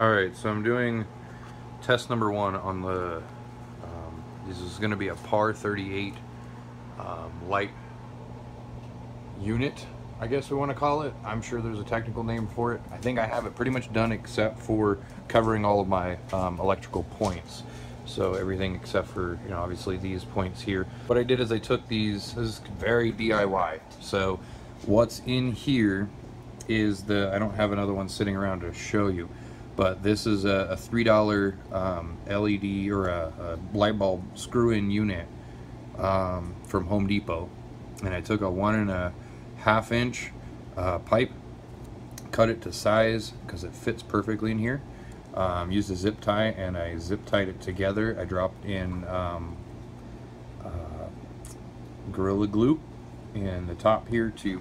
Alright, so I'm doing test number 1 on the, this is going to be a par38 light unit, I guess we want to call it. I'm sure there's a technical name for it. I think I have it pretty much done except for covering all of my electrical points. So everything except for, you know, obviously these points here. What I did is I took these, this is very DIY. So what's in here is I don't have another one sitting around to show you, but this is a $3 LED or a light bulb screw-in unit from Home Depot. And I took a 1.5 inch pipe, cut it to size because it fits perfectly in here. Used a zip tie and I zip tied it together. I dropped in Gorilla Glue in the top here to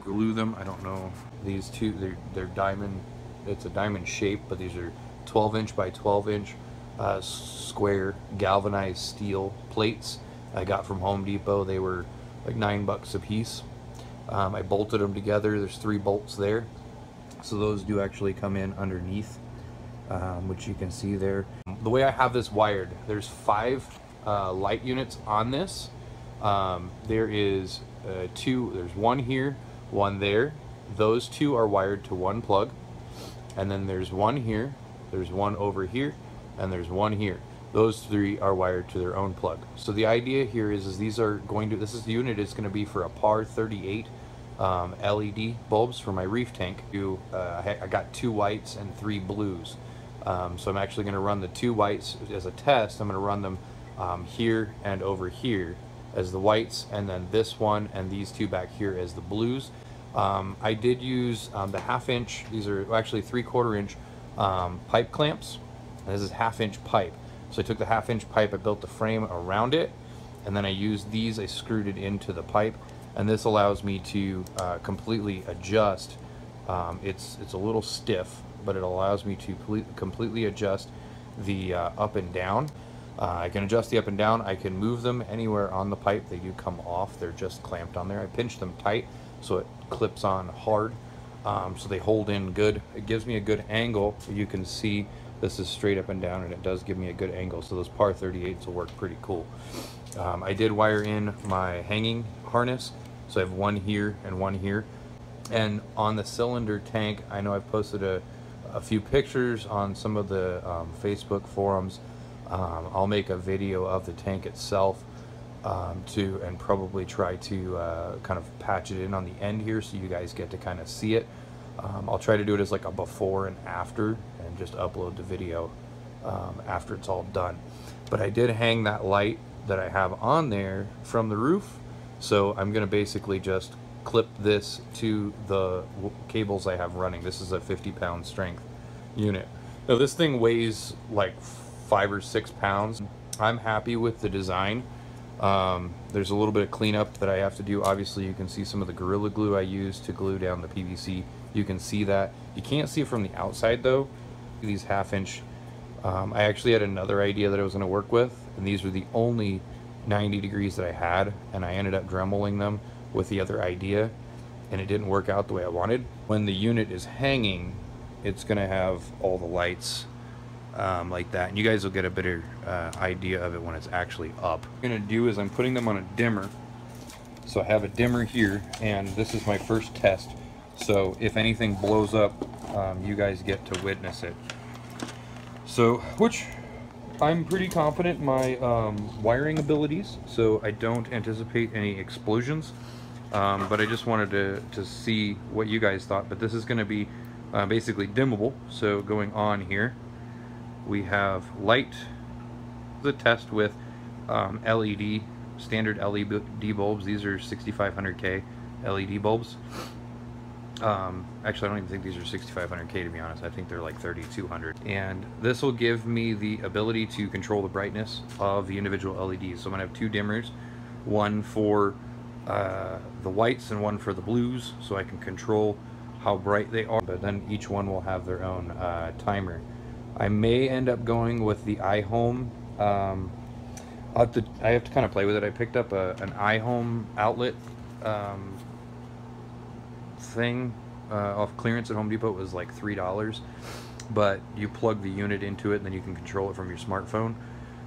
glue them. I don't know, these two, they're diamond, it's a diamond shape, but these are 12 inch by 12 inch square galvanized steel plates I got from Home Depot. They were like $9 a piece. I bolted them together. There's 3 bolts there, so those do actually come in underneath, which you can see there. The way I have this wired, there's 5 light units on this. There is 2, there's 1 here, 1 there. Those 2 are wired to 1 plug, and then there's 1 here, there's 1 over here, and there's 1 here. Those 3 are wired to their own plug. So the idea here is these are going to, the unit is going to be for a par38 LED bulbs for my reef tank. I got 2 whites and 3 blues. So I'm actually going to run the 2 whites as a test. I'm going to run them here and over here as the whites, and then this one and these 2 back here as the blues. I did use the 1/2 inch, these are actually 3/4 inch pipe clamps. And this is 1/2 inch pipe. So I took the 1/2 inch pipe, I built the frame around it, and then I used these, I screwed it into the pipe, and this allows me to completely adjust. It's a little stiff, but it allows me to completely adjust the up and down. I can adjust the up and down. I can move them anywhere on the pipe. They do come off. They're just clamped on there. I pinch them tight so it clips on hard, so they hold in good. It gives me a good angle. You can see this is straight up and down, and it does give me a good angle. So those par38s will work pretty cool. I did wire in my hanging harness. So I have 1 here and 1 here. And on the cylinder tank, I know I've posted a few pictures on some of the Facebook forums. I'll make a video of the tank itself and probably try to kind of patch it in on the end here so you guys get to kind of see it. I'll try to do it as like a before and after, and just upload the video after it's all done. But I did hang that light that I have on there from the roof, so I'm going to basically just clip this to the cables I have running. This is a 50-pound strength unit. Now this thing weighs like 5 or 6 pounds. I'm happy with the design. There's a little bit of cleanup that I have to do. Obviously you can see some of the Gorilla Glue I used to glue down the PVC. You can see that. You can't see it from the outside though. These 1/2 inch, I actually had another idea that I was going to work with, and these were the only 90 degrees that I had, and I ended up dremeling them with the other idea, and it didn't work out the way I wanted. When the unit is hanging, it's going to have all the lights like that, and you guys will get a better idea of it when it's actually up. What I'm going to do is I'm putting them on a dimmer. So I have a dimmer here, and this is my first test. So if anything blows up, you guys get to witness it. So, which I'm pretty confident in my wiring abilities, so I don't anticipate any explosions. But I just wanted to see what you guys thought. But this is going to be basically dimmable. So going on here, we have light, the test with LED, standard LED bulbs. These are 6500K LED bulbs. Actually, I don't even think these are 6500K, to be honest. I think they're like 3200. And this will give me the ability to control the brightness of the individual LEDs. So I'm gonna have 2 dimmers, one for the whites and one for the blues, so I can control how bright they are. But then each one will have their own timer. I may end up going with the iHome. I have to kind of play with it. I picked up an iHome outlet thing off clearance at Home Depot. It was like $3. but you plug the unit into it and then you can control it from your smartphone.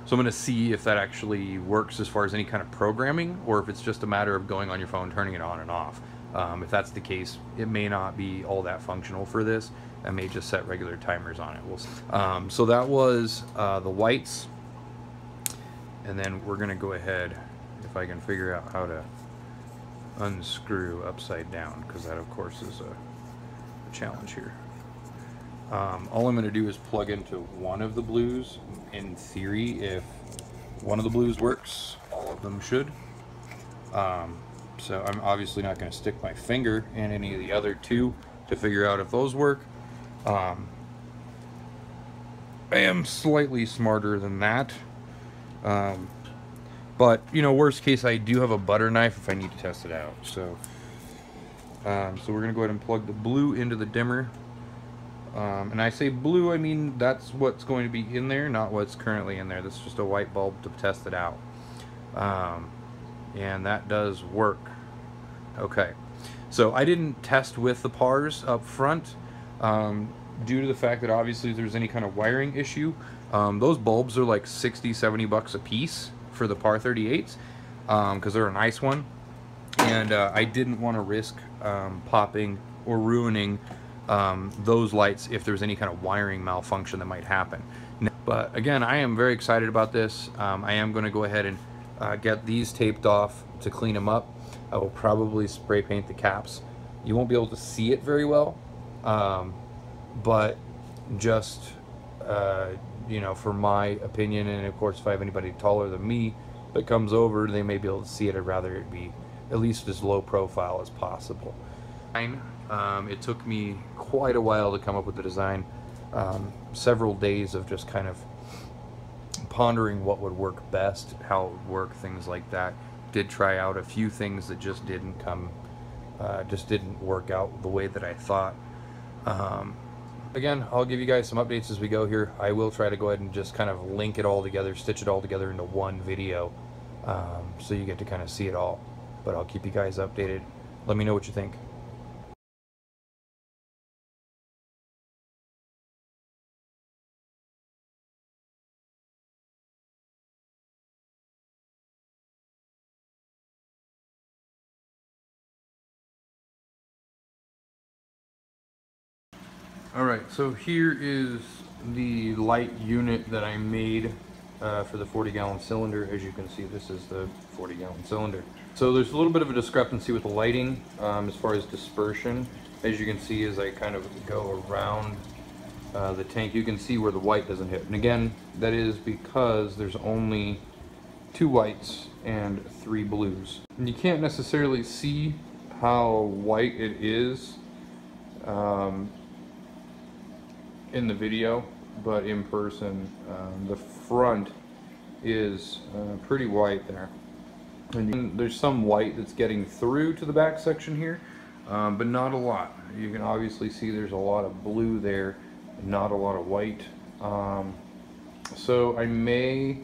So I'm going to see if that actually works as far as any kind of programming, or if it's just a matter of going on your phone, turning it on and off. If that's the case, it may not be all that functional for this. I may just set regular timers on it. We'll see. So that was the whites. And then we're going to go ahead, if I can figure out how to unscrew upside down, because that of course is a challenge here. All I'm going to do is plug into one of the blues. In theory, if one of the blues works, all of them should. So I'm obviously not going to stick my finger in any of the other two to figure out if those work. I am slightly smarter than that. But, you know, worst case, I do have a butter knife if I need to test it out. So we're going to go ahead and plug the blue into the dimmer. And I say blue, I mean that's what's going to be in there, not what's currently in there. This is just a white bulb to test it out. And that does work. Okay, so I didn't test with the pars up front due to the fact that obviously if there's any kind of wiring issue. Those bulbs are like 60-70 bucks a piece for the par38s because they're a nice one, and I didn't want to risk popping or ruining those lights if there's any kind of wiring malfunction that might happen. But again, I am very excited about this. I am going to go ahead and get these taped off to clean them up. I will probably spray paint the caps. You won't be able to see it very well, but just you know, for my opinion, and of course if I have anybody taller than me that comes over, they may be able to see it. I'd rather it be at least as low profile as possible. It took me quite a while to come up with the design, several days of just kind of pondering what would work best, how it would work, things like that. Did try out a few things that just didn't work out the way that I thought. Again, I'll give you guys some updates as we go here. I will try to go ahead and just kind of link it all together, stitch it all together into one video, so you get to kind of see it all. But I'll keep you guys updated. Let me know what you think. Alright, so here is the light unit that I made for the 40-gallon cylinder. As you can see, this is the 40-gallon cylinder. So there's a little bit of a discrepancy with the lighting as far as dispersion. As you can see, as I kind of go around the tank, you can see where the white doesn't hit. And again, that is because there's only 2 whites and 3 blues. And you can't necessarily see how white it is in the video, but in person, the front is pretty white there. And there's some white that's getting through to the back section here, but not a lot. You can obviously see there's a lot of blue there, not a lot of white. So I may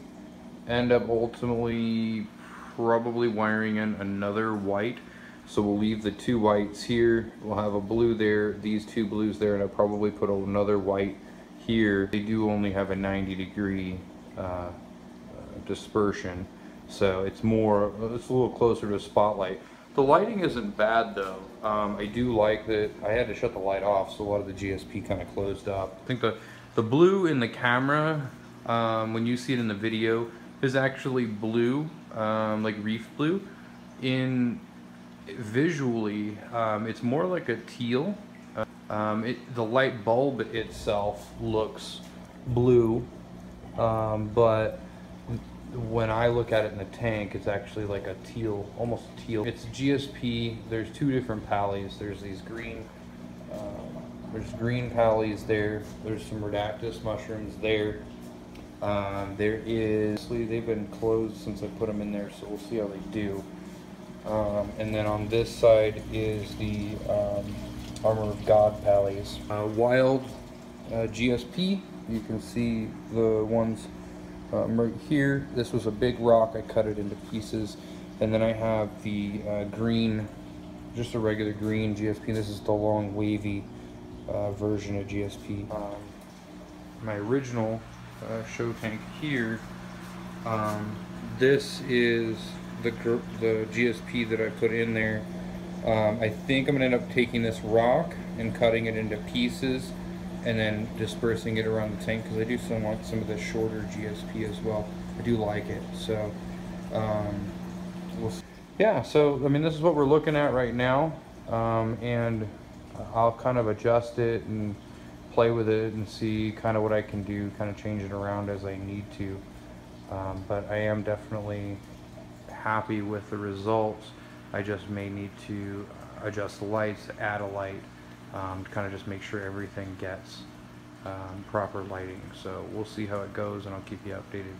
end up ultimately probably wiring in another white. So we'll leave the 2 whites here, we'll have a blue there, these 2 blues there, and I'll probably put another white here. They do only have a 90-degree dispersion, so it's a little closer to a spotlight. The lighting isn't bad though. I do like that I had to shut the light off, so a lot of the GSP kind of closed up. I think the blue in the camera, when you see it in the video, is actually blue, like reef blue. Visually, it's more like a teal. The light bulb itself looks blue, but when I look at it in the tank, it's actually like a teal, almost teal. It's GSP. There's 2 different pallies. There's these green, there's green pallies there. There's some Redactus mushrooms there. They've been closed since I put them in there, so we'll see how they do. And then on this side is the Armor of God pallies. Wild GSP, you can see the ones right here. This was a big rock, I cut it into pieces. And then I have the green, just a regular green GSP. This is the long wavy version of GSP. my original show tank here. This is the GSP that I put in there. I think I'm gonna end up taking this rock and cutting it into pieces and then dispersing it around the tank, because I do still want some of the shorter GSP as well. I do like it. So we'll see. Yeah, so I mean, this is what we're looking at right now, and I'll kind of adjust it and play with it and see kind of what I can do, kind of change it around as I need to. But I am definitely happy with the results. I just may need to adjust the lights, add a light, to kind of just make sure everything gets proper lighting. So we'll see how it goes, and I'll keep you updated.